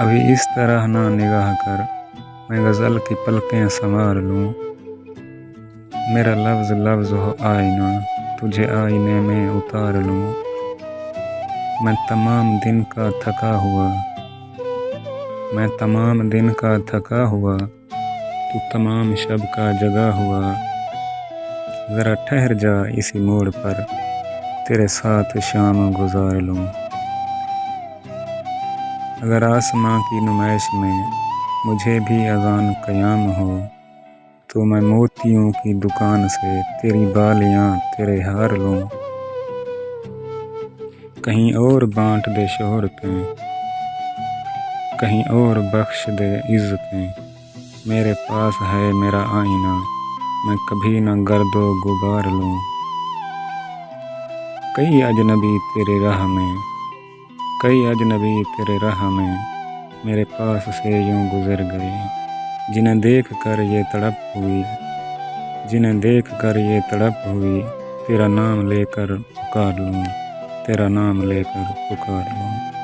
کبھی اس طرح نہ نگاہ کر، میں غزل کی پلکیں سنوار لوں۔ میرا لفظ لفظ ہو آئینہ، تجھے آئینے میں اتار لوں۔ میں تمام دن کا تھکا ہوا، تو تمام شب کا جگا ہوا۔ ذرا ٹھہر جا اسی موڑ پر، تیرے ساتھ شام گزار لوں۔ اگر آسماں کی نمائش میں مجھے بھی اذان قیام ہو، تو میں موتیوں کی دکان سے تیری بالیاں تیرے ہار لوں۔ کہیں اور بانٹ دے شہرتیں، کہیں اور بخش دے عزتیں، میرے پاس ہے میرا آئینہ، میں کبھی نہ گرد و غبار لوں۔ کئی اجنبی تیرے راہ میں میرے پاس سے یوں گزر گئے، جنہیں دیکھ کر یہ تڑپ ہوئی، تیرا نام لے کر پکار لوں۔